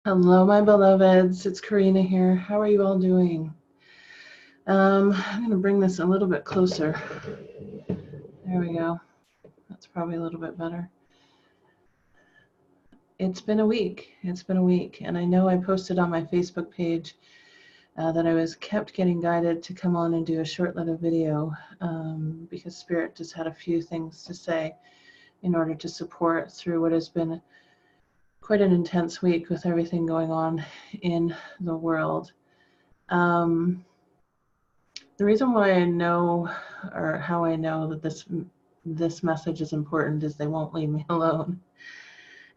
Hello, my beloveds. It's Corinna here. How are you all doing? I'm going to bring this a little bit closer. There we go. That's probably a little bit better. It's been a week. And I know I posted on my Facebook page that I was kept getting guided to come on and do a short little video because Spirit just had a few things to say in order to support through what has been quite an intense week with everything going on in the world. The reason why I know, or how I know that this message is important, is they won't leave me alone.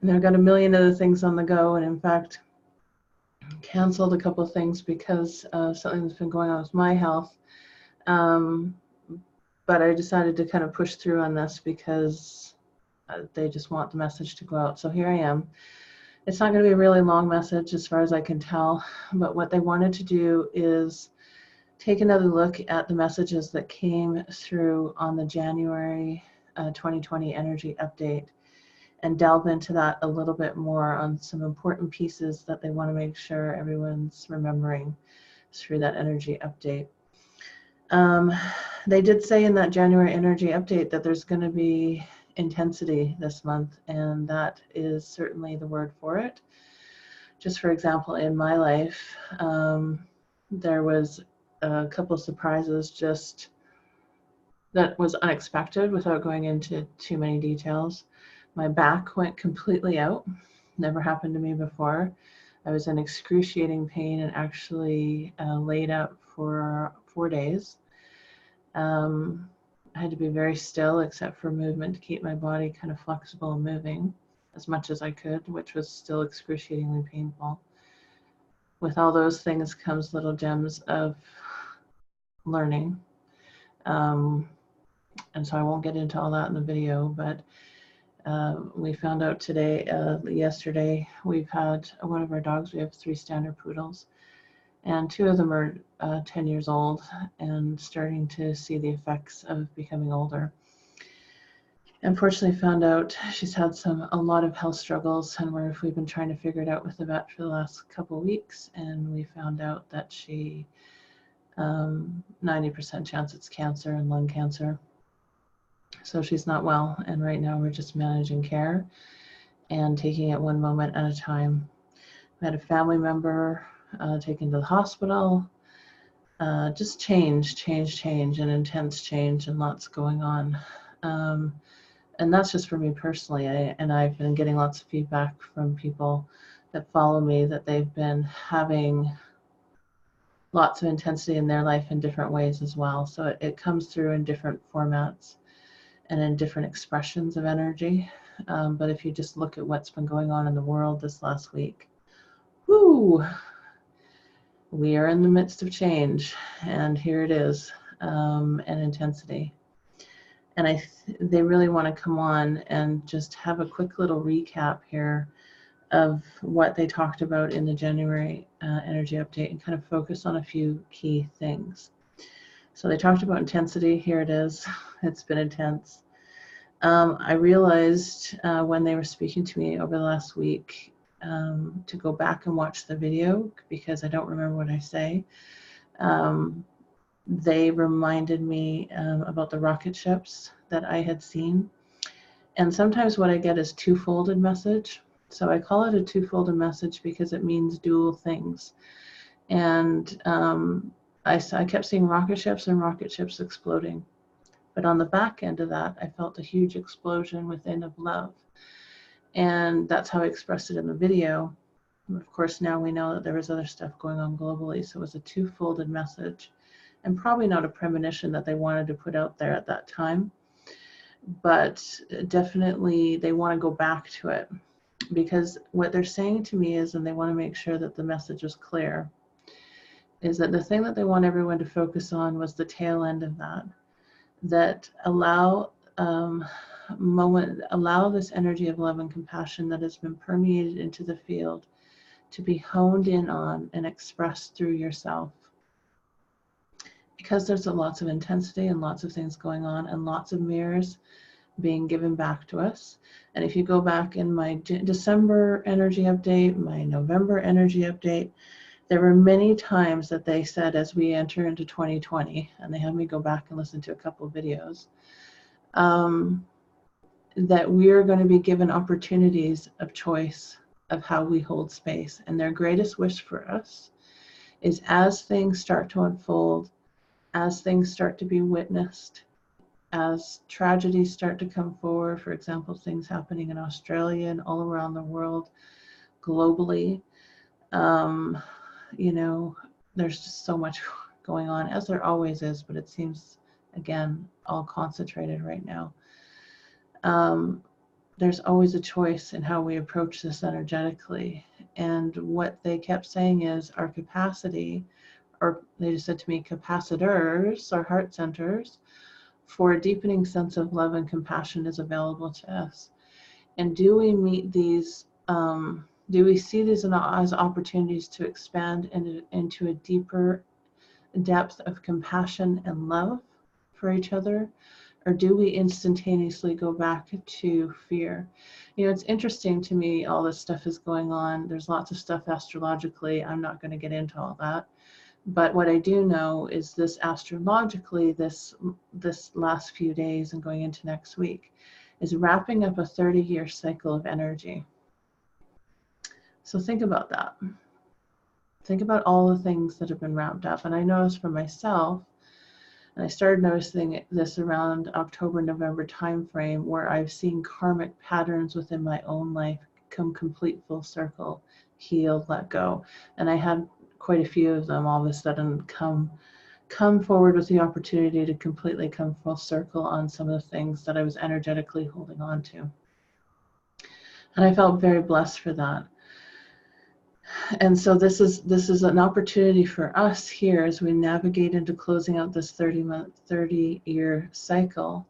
And I've got a million other things on the go, and in fact, canceled a couple of things because of something that's been going on with my health. But I decided to kind of push through on this because they just want the message to go out. So here I am. It's not going to be a really long message as far as I can tell, but what they wanted to do is take another look at the messages that came through on the January 2020 energy update and delve into that a little bit more on some important pieces that they want to make sure everyone's remembering through that energy update. They did say in that January energy update that there's going to be intensity this month, and that is certainly the word for it. Just for example, in my life, there was a couple of surprises just that was unexpected without going into too many details. My back went completely out. Never happened to me before. I was in excruciating pain and actually laid up for 4 days. I had to be very still except for movement to keep my body kind of flexible and moving as much as I could, which was still excruciatingly painful. With all those things comes little gems of learning. And so I won't get into all that in the video, but we found out yesterday, we've had one of our dogs, we have 3 standard poodles, and 2 of them are 10 years old and starting to see the effects of becoming older. Unfortunately found out she's had a lot of health struggles, and we've been trying to figure it out with the vet for the last couple of weeks, and we found out that she 90% chance it's cancer and lung cancer. So she's not well, and right now we're just managing care and taking it one moment at a time. We had a family member taken to the hospital. Just change, and intense change, and lots going on. And that's just for me personally. I've been getting lots of feedback from people that follow me that they've been having lots of intensity in their life in different ways as well. So it comes through in different formats and in different expressions of energy. But if you just look at what's been going on in the world this last week, whoo, we are in the midst of change, and here it is, and intensity. And they really want to come on and just have a quick little recap here of what they talked about in the January energy update and kind of focus on a few key things. So they talked about intensity. Here it is. It's been intense. I realized when they were speaking to me over the last week to go back and watch the video because I don't remember what I say. They reminded me about the rocket ships that I had seen. And sometimes what I get is two-folded message. So I call it a two-folded message because it means dual things. And I kept seeing rocket ships and rocket ships exploding. But on the back end of that, I felt a huge explosion within of love. And that's how I expressed it in the video. Of course, now we know that there was other stuff going on globally. So it was a two-folded message. And probably not a premonition that they wanted to put out there at that time. But definitely they want to go back to it. Because what they're saying to me is, and they want to make sure that the message is clear, is that the thing that they want everyone to focus on was the tail end of that allow this energy of love and compassion that has been permeated into the field to be honed in on and expressed through yourself. Because there's lots of intensity and lots of things going on and lots of mirrors being given back to us. And if you go back in my December energy update, my November energy update, there were many times that they said as we enter into 2020, and they had me go back and listen to a couple of videos, that we're going to be given opportunities of choice of how we hold space. And their greatest wish for us is, as things start to unfold, as things start to be witnessed, as tragedies start to come forward, for example, things happening in Australia and all around the world, globally, you know, there's just so much going on, as there always is, but it seems, again, all concentrated right now. There's always a choice in how we approach this energetically. And what they kept saying is our capacity, or they just said to me, capacitors, our heart centers, for a deepening sense of love and compassion is available to us. And do we meet these, do we see these as opportunities to expand into a deeper depth of compassion and love for each other? Or do we instantaneously go back to fear? You know, it's interesting to me, all this stuff is going on. There's lots of stuff astrologically. I'm not going to get into all that. But what I do know is this astrologically, this last few days and going into next week is wrapping up a 30-year cycle of energy. So think about that. Think about all the things that have been wrapped up. And I noticed for myself, and I started noticing this around October, November timeframe, where I've seen karmic patterns within my own life come complete full circle, heal, let go. And I had quite a few of them all of a sudden come forward with the opportunity to completely come full circle on some of the things that I was energetically holding on to. And I felt very blessed for that. And so this is an opportunity for us here as we navigate into closing out this 30-year cycle.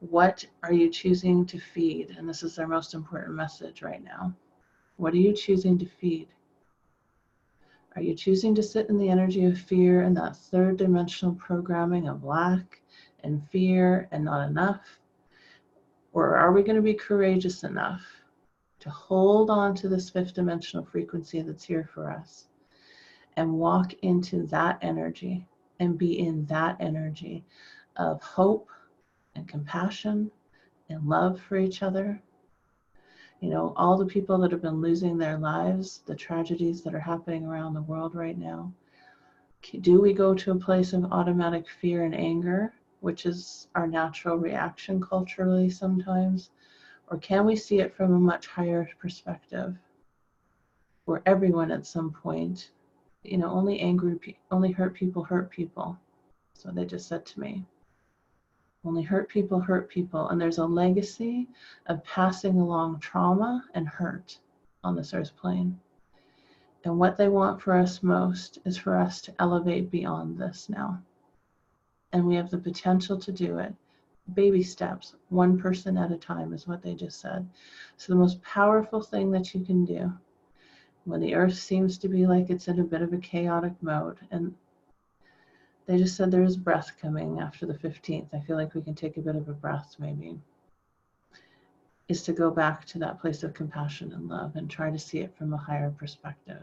What are you choosing to feed? And this is our most important message right now. What are you choosing to feed? Are you choosing to sit in the energy of fear and that third dimensional programming of lack and fear and not enough? Or are we going to be courageous enough to hold on to this fifth dimensional frequency that's here for us and walk into that energy and be in that energy of hope and compassion and love for each other? You know, all the people that have been losing their lives, the tragedies that are happening around the world right now. Do we go to a place of automatic fear and anger, which is our natural reaction culturally sometimes? Or can we see it from a much higher perspective, where everyone at some point, you know, only hurt people hurt people. So they just said to me, only hurt people hurt people. And there's a legacy of passing along trauma and hurt on this earth plane. And what they want for us most is for us to elevate beyond this now. And we have the potential to do it. Baby steps, one person at a time is what they just said. So the most powerful thing that you can do when the earth seems to be like it's in a bit of a chaotic mode, and they just said there is breath coming after the 15th. I feel like we can take a bit of a breath maybe, is to go back to that place of compassion and love and try to see it from a higher perspective.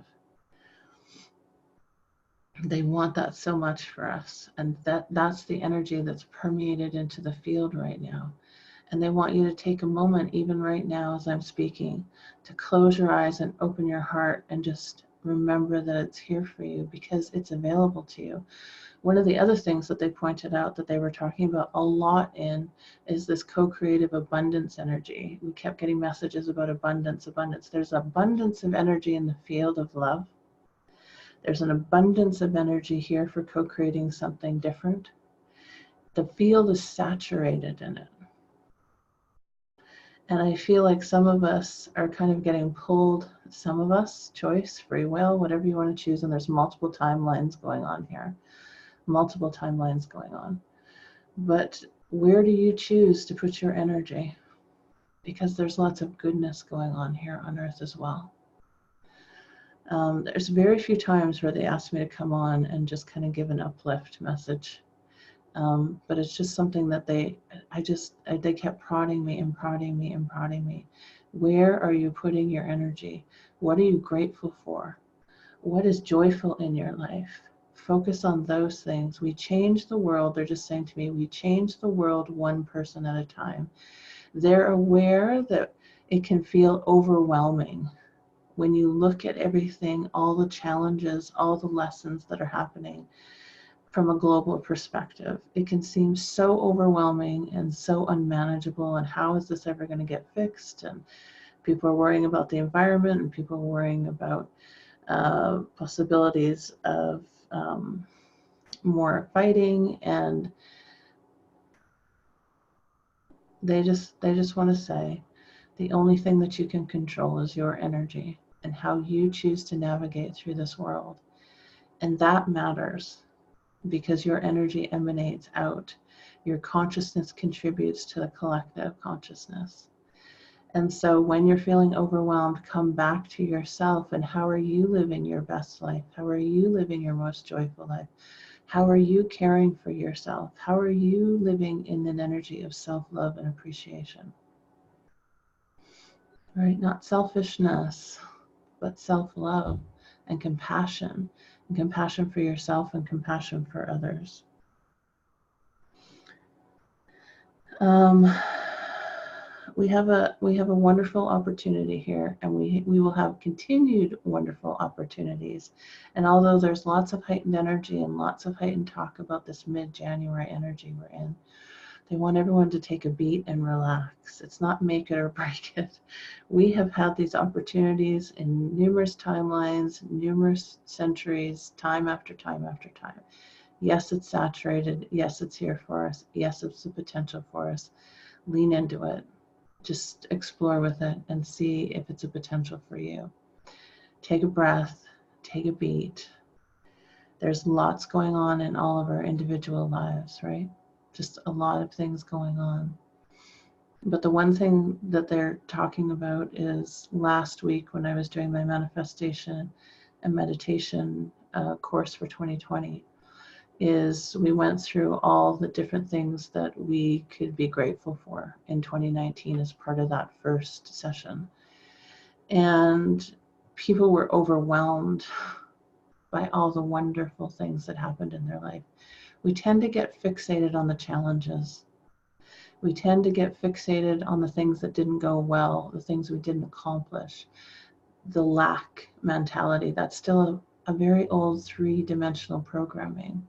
They want that so much for us, and that's the energy that's permeated into the field right now. And they want you to take a moment, even right now as I'm speaking, to close your eyes and open your heart and just remember that it's here for you because it's available to you. One of the other things that they pointed out that they were talking about a lot in is this co-creative abundance energy. We kept getting messages about abundance. There's abundance of energy in the field of love. There's an abundance of energy here for co-creating something different. The field is saturated in it. And I feel like some of us are kind of getting pulled, some of us, choice, free will, whatever you want to choose, and there's multiple timelines going on here. Multiple timelines going on. But where do you choose to put your energy? Because there's lots of goodness going on here on Earth as well. There's very few times where they ask me to come on and just kind of give an uplift message. But it's just something that they kept prodding me and prodding me and prodding me. Where are you putting your energy? What are you grateful for? What is joyful in your life? Focus on those things. We change the world. They're just saying to me, we change the world one person at a time. They're aware that it can feel overwhelming when you look at everything, all the challenges, all the lessons that are happening from a global perspective. It can seem so overwhelming and so unmanageable, and how is this ever going to get fixed? And people are worrying about the environment, and people are worrying about possibilities of more fighting, and they just want to say the only thing that you can control is your energy and how you choose to navigate through this world. And that matters, because your energy emanates out. Your consciousness contributes to the collective consciousness. And so when you're feeling overwhelmed, come back to yourself and how are you living your best life? How are you living your most joyful life? How are you caring for yourself? How are you living in an energy of self-love and appreciation? Right? Not selfishness, but self-love and compassion for yourself and compassion for others. We have a wonderful opportunity here, and we will have continued wonderful opportunities. And although there's lots of heightened energy and lots of heightened talk about this mid-January energy we're in, they want everyone to take a beat and relax. It's not make it or break it. We have had these opportunities in numerous timelines, numerous centuries, time after time after time. Yes, it's saturated. Yes, it's here for us. Yes, it's the potential for us. Lean into it. Just explore with it and see if it's a potential for you. Take a breath, take a beat. There's lots going on in all of our individual lives, right? Just a lot of things going on. But the one thing that they're talking about is last week when I was doing my manifestation and meditation course for 2020, is we went through all the different things that we could be grateful for in 2019 as part of that first session. And people were overwhelmed by all the wonderful things that happened in their life. We tend to get fixated on the challenges. We tend to get fixated on the things that didn't go well, the things we didn't accomplish, the lack mentality. That's still a very old three-dimensional programming.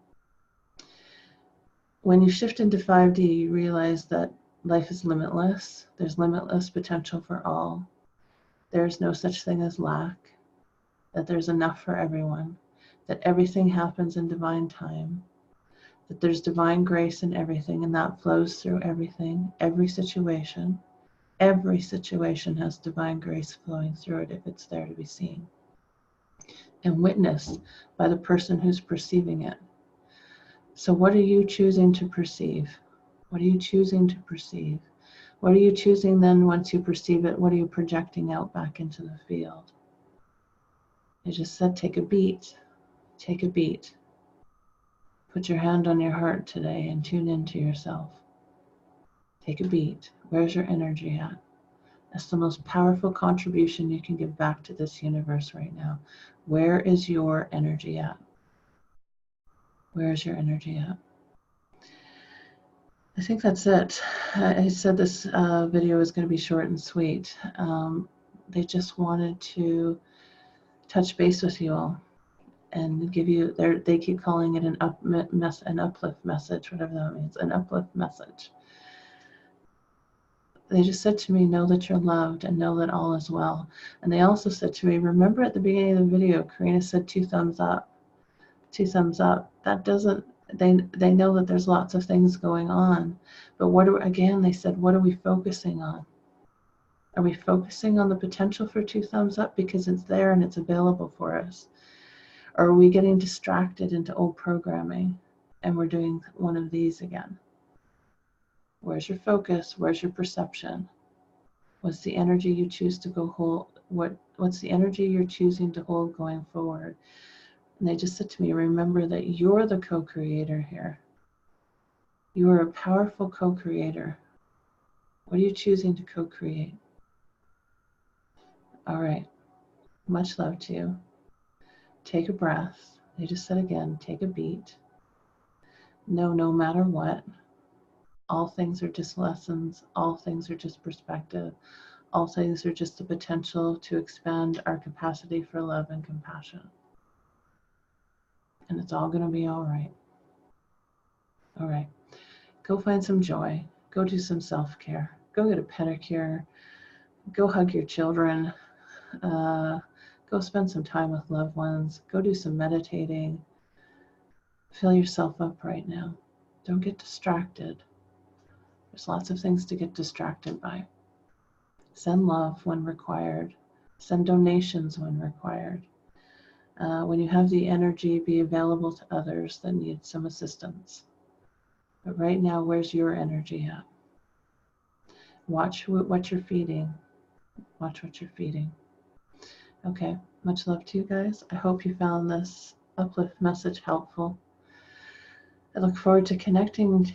When you shift into 5D, you realize that life is limitless. There's limitless potential for all. There's no such thing as lack, that there's enough for everyone, that everything happens in divine time, that there's divine grace in everything, and that flows through everything, every situation. Every situation has divine grace flowing through it if it's there to be seen and witnessed by the person who's perceiving it. So what are you choosing to perceive? What are you choosing to perceive? What are you choosing then once you perceive it? What are you projecting out back into the field? I just said, take a beat. Take a beat. Put your hand on your heart today and tune into yourself. Take a beat. Where's your energy at? That's the most powerful contribution you can give back to this universe right now. Where is your energy at? Where is your energy at? I think that's it. I said this video is going to be short and sweet. They just wanted to touch base with you all and give you, they keep calling it an uplift message, whatever that means, an uplift message. They just said to me, know that you're loved and know that all is well. And they also said to me, remember at the beginning of the video, Corinna said 2 thumbs up. 2 thumbs up. That doesn't, they know that there's lots of things going on. But again, they said, what are we focusing on? Are we focusing on the potential for 2 thumbs up because it's there and it's available for us? Or are we getting distracted into old programming and we're doing one of these again? Where's your focus? Where's your perception? What's the energy you choose to go hold? What's the energy you're choosing to hold going forward? And they just said to me, remember that you're the co-creator here. You are a powerful co-creator. What are you choosing to co-create? All right. Much love to you. Take a breath. I just said again, take a beat. Know no matter what, all things are just lessons. All things are just perspective. All things are just the potential to expand our capacity for love and compassion. And it's all going to be all right. All right. Go find some joy. Go do some self-care. Go get a pedicure. Go hug your children. Go spend some time with loved ones. Go do some meditating. Fill yourself up right now. Don't get distracted. There's lots of things to get distracted by. Send love when required. Send donations when required. When you have the energy, be available to others that need some assistance. But right now, where's your energy at? Watch what you're feeding. Watch what you're feeding. Okay, much love to you guys. I hope you found this uplift message helpful. I look forward to connecting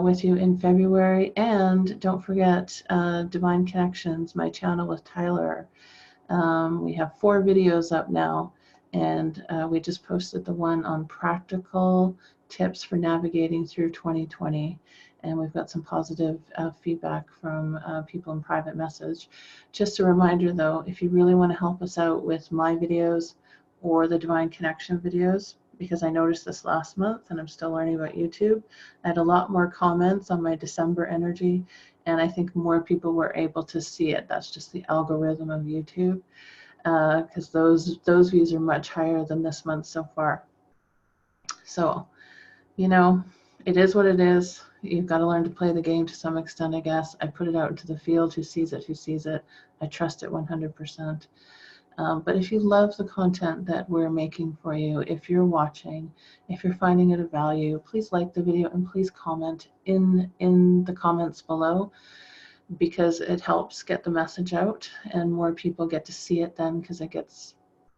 with you in February. And don't forget Divine Connections, my channel with Tyler. We have 4 videos up now, and we just posted the one on practical tips for navigating through 2020. And we've got some positive feedback from people in private message. Just a reminder though, if you really want to help us out with my videos or the Divine Connection videos, because I noticed this last month and I'm still learning about YouTube, I had a lot more comments on my December energy, and I think more people were able to see it. That's just the algorithm of YouTube, because those views are much higher than this month so far. So, you know, it is what it is. You've got to learn to play the game to some extent, I guess. I put it out into the field. Who sees it, who sees it. I trust it 100%. But if you love the content that we're making for you, if you're watching, if you're finding it of value, please like the video and please comment in the comments below, because it helps get the message out and more people get to see it then, because it gets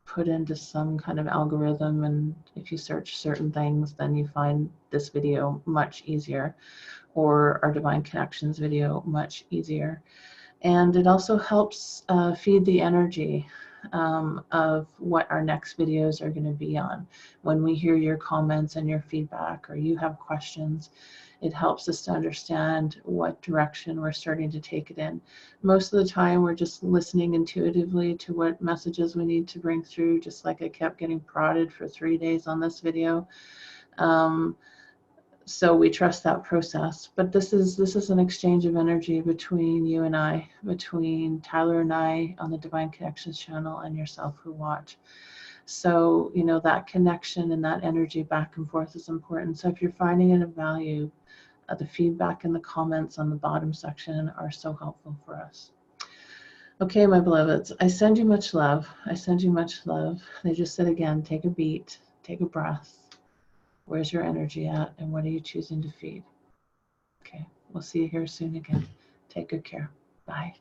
put into some kind of algorithm, and if you search certain things, then you find this video much easier, or our Divine Connections video much easier. And it also helps feed the energy of what our next videos are going to be on. When we hear your comments and your feedback, or you have questions, it helps us to understand what direction we're starting to take it in. Most of the time, we're just listening intuitively to what messages we need to bring through, just like I kept getting prodded for 3 days on this video. So we trust that process. But this is an exchange of energy between you and I, between Tyler and I on the Divine Connections channel and yourself who watch. So, you know, that connection and that energy back and forth is important. So if you're finding it of value, the feedback and the comments on the bottom section are so helpful for us. Okay, my beloveds, I send you much love. I send you much love. They just said again, take a beat, take a breath. Where's your energy at, and what are you choosing to feed? Okay, we'll see you here soon again. Take good care. Bye.